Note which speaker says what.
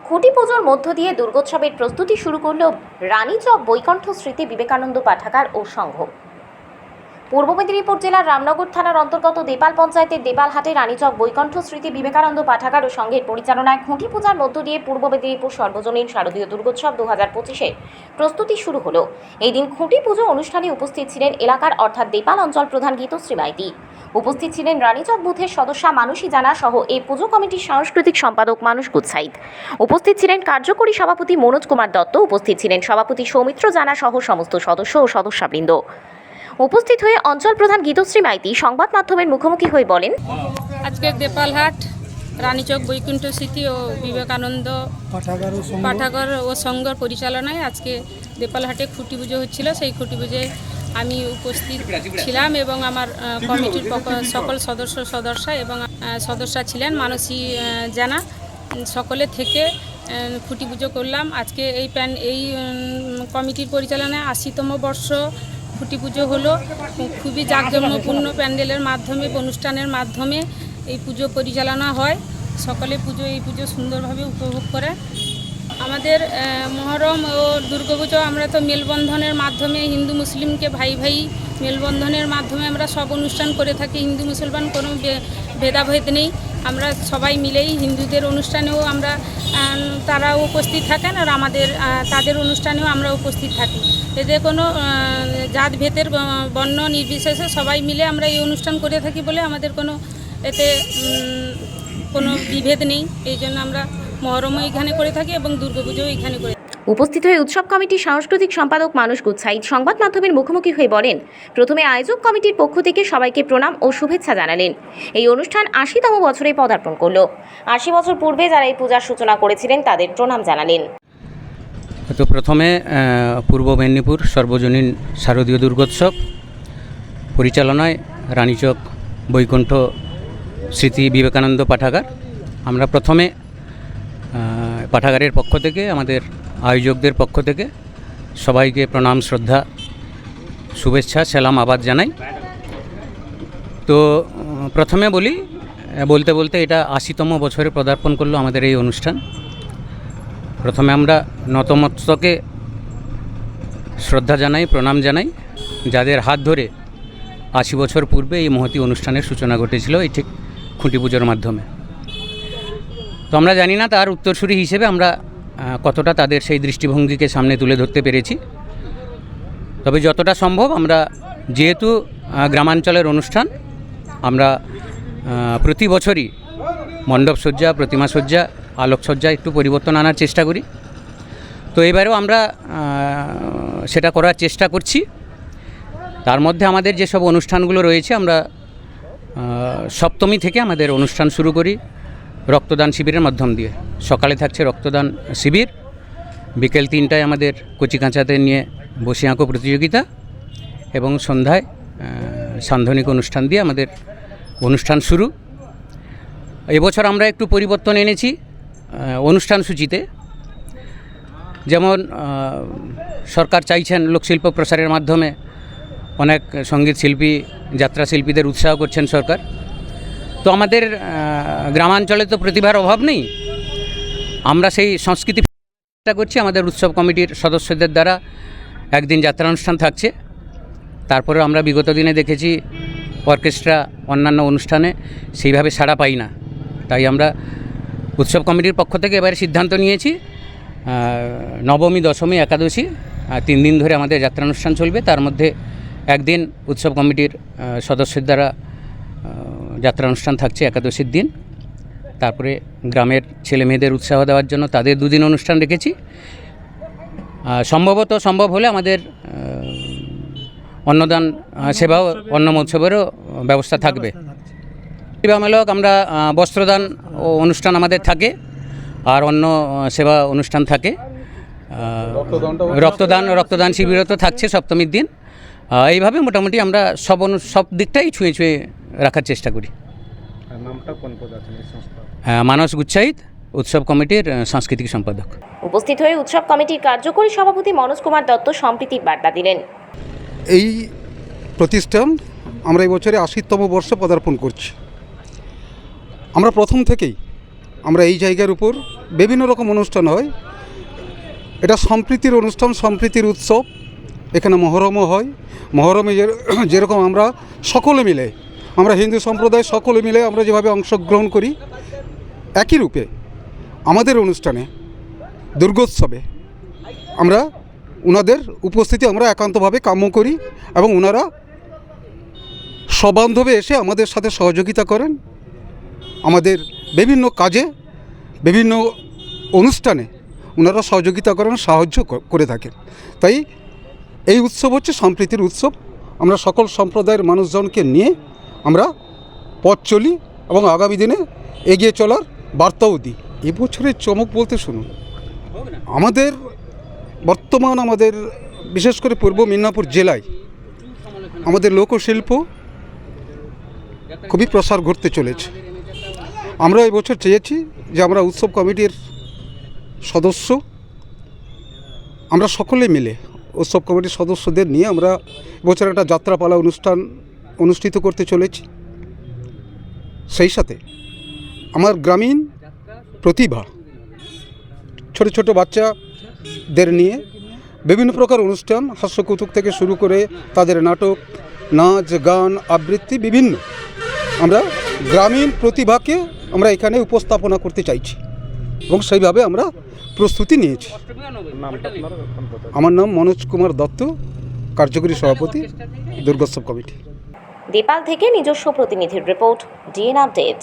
Speaker 1: খুঁটি পুজোর মধ্য দিয়ে দুর্গোৎসবের প্রস্তুতি শুরু করল রানীচক বৈকণ্ঠ স্মৃতি বিবেকানন্দ পাঠাগার ও সংঘ। পূর্ব মেদিনীপুর জেলার রামনগর থানার অন্তর্গত দেপাল পঞ্চায়েতের দেপালহাটে রানীচক বৈকণ্ঠ স্মৃতি বিবেকানন্দ পাঠাগার ও সংঘের পরিচালনায় খুঁটি পূজার মধ্য দিয়ে পূর্ব মেদিনীপুর সর্বজনীন শারদীয় দুর্গোৎসব 2025-এর প্রস্তুতি শুরু হলো। এই দিন খুঁটি পুজো অনুষ্ঠানে উপস্থিত ছিলেন এলাকার অর্থাৎ দেপাল অঞ্চল প্রধান গীতশ্রী মাইতি। উপস্থিত ছিলেন রানীচক বুথের সদস্যা মানসী জানা সহ এই পুজো কমিটির সাংস্কৃতিক সম্পাদক মানুষ গুচ্ছাইত। উপস্থিত ছিলেন কার্যকরী সভাপতি মনোজ কুমার দত্ত, উপস্থিত ছিলেন সভাপতি সৌমিত্র জানা সহ সমস্ত সদস্য ও সদস্যবৃন্দ। উপস্থিত হয়ে অঞ্চল প্রধান গীতশ্রী মাইতি সংবাদ মাধ্যমের মুখোমুখি হয়ে বলেন,
Speaker 2: আজকে দেপালহাট রানীচক বৈকুণ্ঠ স্মৃতি ও বিবেকানন্দ পাঠাগার ও সংঘর পরিচালনায় আজকে দেপালহাটে খুঁটি পুজো হচ্ছিল। সেই খুঁটি পুজোয় আমি উপস্থিত ছিলাম এবং আমার কমিটির সকল সদস্যা এবং সদস্যা ছিলেন মানসী জানা, সকলে থেকে খুঁটি পুজো করলাম। আজকে এই কমিটির পরিচালনায় 80তম বর্ষ খুঁটি পুজো হলো। খুবই জাঁকজমকপূর্ণ প্যান্ডেলের মাধ্যমে, অনুষ্ঠানের মাধ্যমে এই পুজো পরিচালনা হয়। সকলে এই পুজো সুন্দরভাবে উপভোগ করে। আমাদের মহরম ও দুর্গাপুজো আমরা তো মেলবন্ধনের মাধ্যমে হিন্দু মুসলিমকে ভাই ভাই মেলবন্ধনের মাধ্যমে আমরা সব অনুষ্ঠান করে থাকি। হিন্দু মুসলমান কোনো ভেদাভেদ নেই, আমরা সবাই মিলেই হিন্দুদের অনুষ্ঠানেও তারাও উপস্থিত থাকেন আর তাদের অনুষ্ঠানেও আমরা উপস্থিত থাকি। এতে কোনো জাতভেদের বর্ণ নির্বিশেষে সবাই মিলে আমরা এই অনুষ্ঠান করে থাকি বলে আমাদের এতে কোনো বিভেদ নেই। এই জন্য আমরা মহরমও এখানে করে থাকি এবং দুর্গাপুজোও এখানে করে।
Speaker 1: উপস্থিত হয়ে উৎসব কমিটির সাংস্কৃতিক সম্পাদক মানুষ গুচ্ছাইত সংবাদ মাধ্যমের মুখোমুখি হয়ে বলেন, প্রথমে আয়োজক কমিটির পক্ষ থেকে সবাইকে প্রণাম ও শুভেচ্ছা জানালেন। এই অনুষ্ঠান 80তম বছরে পদার্পণ করল। 80 বছর পূর্বে যারা এই পূজার সূচনা করেছিলেন তাদের প্রণাম জানালেন।
Speaker 3: তো প্রথমে পূর্ব মেদিনীপুর সর্বজনীন শারদীয় দুর্গোৎসব পরিচালনায় রানীচক বৈকুণ্ঠ স্মৃতি বিবেকানন্দ পাঠাগার, আমরা প্রথমে পাঠাগারের পক্ষ থেকে, আমাদের আয়োজকদের পক্ষ থেকে সবাইকে প্রণাম, শ্রদ্ধা, শুভেচ্ছা, সালাম আবাদ জানাই। তো প্রথমে বলতে বলতে এটা 80তম বছরে পদার্পণ করলো আমাদের এই অনুষ্ঠান। প্রথমে আমরা নতমস্তকে শ্রদ্ধা জানাই, প্রণাম জানাই, যাদের হাত ধরে 80 বছর পূর্বে এই মহতী অনুষ্ঠানের সূচনা ঘটেছিল এই ঠিক খুঁটি পুজোর মাধ্যমে। তো আমরা জানি না তার উত্তরসূরি হিসেবে আমরা কতটা তাদের সেই দৃষ্টিভঙ্গিকে সামনে তুলে ধরতে পেরেছি, তবে যতটা সম্ভব আমরা, যেহেতু গ্রামাঞ্চলের অনুষ্ঠান, আমরা প্রতি বছরই মণ্ডপসজ্জা, প্রতিমাসজ্জা, আলোকসজ্জা একটু পরিবর্তন আনার চেষ্টা করি। তো এবারেও আমরা সেটা করার চেষ্টা করছি। তার মধ্যে আমাদের যেসব অনুষ্ঠানগুলো রয়েছে, আমরা সপ্তমী থেকে আমাদের অনুষ্ঠান শুরু করি রক্তদান শিবিরের মাধ্যম দিয়ে। সকালে থাকছে রক্তদান শিবির, বিকেল 3টায় আমাদের কচিকাঁচাতে নিয়ে বসে আঁকো প্রতিযোগিতা এবং সন্ধ্যায় সান্ধ্বনিক অনুষ্ঠান দিয়ে আমাদের অনুষ্ঠান শুরু। এবছর আমরা একটু পরিবর্তন এনেছি অনুষ্ঠান সূচিতে। যেমন সরকার চাইছেন লোকশিল্প প্রসারের মাধ্যমে অনেক সঙ্গীত শিল্পী, যাত্রা শিল্পীদের উৎসাহ করছেন সরকার। তো আমাদের গ্রামাঞ্চলে তো প্রতিভার অভাব নেই, আমরা সেই সংস্কৃতি চেষ্টা করছি। আমাদের উৎসব কমিটির সদস্যদের দ্বারা একদিন যাত্রা অনুষ্ঠান থাকছে। তারপরে আমরা বিগত দিনে দেখেছি অর্কেস্ট্রা, অন্যান্য অনুষ্ঠানে সেইভাবে সাড়া পাই না। তাই আমরা উৎসব কমিটির পক্ষ থেকে এবারে সিদ্ধান্ত নিয়েছি, নবমী, দশমী, একাদশী 3 দিন ধরে আমাদের যাত্রা অনুষ্ঠান চলবে। তার মধ্যে একদিন উৎসব কমিটির সদস্যদের দ্বারা যাত্রা অনুষ্ঠান থাকছে একাদশীর দিন। তারপরে গ্রামের ছেলে মেয়েদের উৎসাহ দেওয়ার জন্য তাদের 2 দিন অনুষ্ঠান রেখেছি। সম্ভব হলে আমাদের অন্নদান সেবাও, অন্ন মহোৎসবেরও ব্যবস্থা থাকবে। সেবামূলক আমরা বস্ত্রদান ও অনুষ্ঠান আমাদের থাকে, আর অন্য সেবা অনুষ্ঠান থাকে। রক্তদান শিবিরও তো থাকছে সপ্তমীর দিন। এইভাবে মোটামুটি আমরা সব দিকটাই ছুঁয়ে রাখার চেষ্টা করি। মানুষ গুচ্ছাইত, উৎসব কমিটির সাংস্কৃতিক সম্পাদক।
Speaker 1: উপস্থিত হয়ে উৎসব কমিটির কার্যকরী সভাপতি মনোজ কুমার দত্ত সম্প্রীতির বার্তা দিলেন।
Speaker 4: এই প্রতিষ্ঠান আমরা এই বছরে 80তম বর্ষে পদার্পণ করছি। আমরা প্রথম থেকেই আমরা এই জায়গার উপর বিভিন্ন রকম অনুষ্ঠান হয়। এটা সম্প্রীতির অনুষ্ঠান, সম্প্রীতির উৎসব। এখানে মহরমও হয়। মহরমে যেরকম আমরা সকলে মিলে, আমরা হিন্দু সম্প্রদায় সকলে মিলে আমরা যেভাবে অংশগ্রহণ করি, একই রূপে আমাদের অনুষ্ঠানে দুর্গোৎসবে আমরা ওনাদের উপস্থিতি আমরা একান্তভাবে কাম্য করি এবং ওনারা সবান্ধবে এসে আমাদের সাথে সহযোগিতা করেন। আমাদের বিভিন্ন কাজে, বিভিন্ন অনুষ্ঠানে ওনারা সহযোগিতা করেন, সাহায্য করে থাকেন। তাই এই উৎসব হচ্ছে সম্প্রীতির উৎসব। আমরা সকল সম্প্রদায়ের মানুষজনকে নিয়ে আমরা পথ চলি এবং আগামী দিনে এগিয়ে চলার বার্তাও দিই। এবছরের চমক বলতে শুনুন, আমাদের বিশেষ করে পূর্ব মেদিনীপুর জেলায় আমাদের লোকশিল্প খুবই প্রসার ঘটতে চলেছে। আমরা এবছর চেয়েছি যে আমরা উৎসব কমিটির সদস্য, আমরা সকলে মিলে উৎসব কমিটির সদস্যদের নিয়ে আমরা এবছর একটা যাত্রাপালা অনুষ্ঠিত করতে চলেছি। সেই সাথে আমার গ্রামীণ প্রতিভা, ছোট ছোট বাচ্চাদের নিয়ে বিভিন্ন প্রকার অনুষ্ঠান, হাস্যকৌতুক থেকে শুরু করে তাদের নাটক, নাচ, গান, আবৃত্তি বিভিন্ন আমরা গ্রামীণ প্রতিভাকে আমরা এখানে উপস্থাপনা করতে চাইছি এবং সেইভাবে আমরা প্রস্তুতি নিয়েছি। আমার নাম মনোজ কুমার দত্ত, কার্যকরী সভাপতি, দুর্গোৎসব কমিটি।
Speaker 1: দেপাল থেকে নিজস্ব প্রতিনিধির রিপোর্ট, ডিএন আপডেট।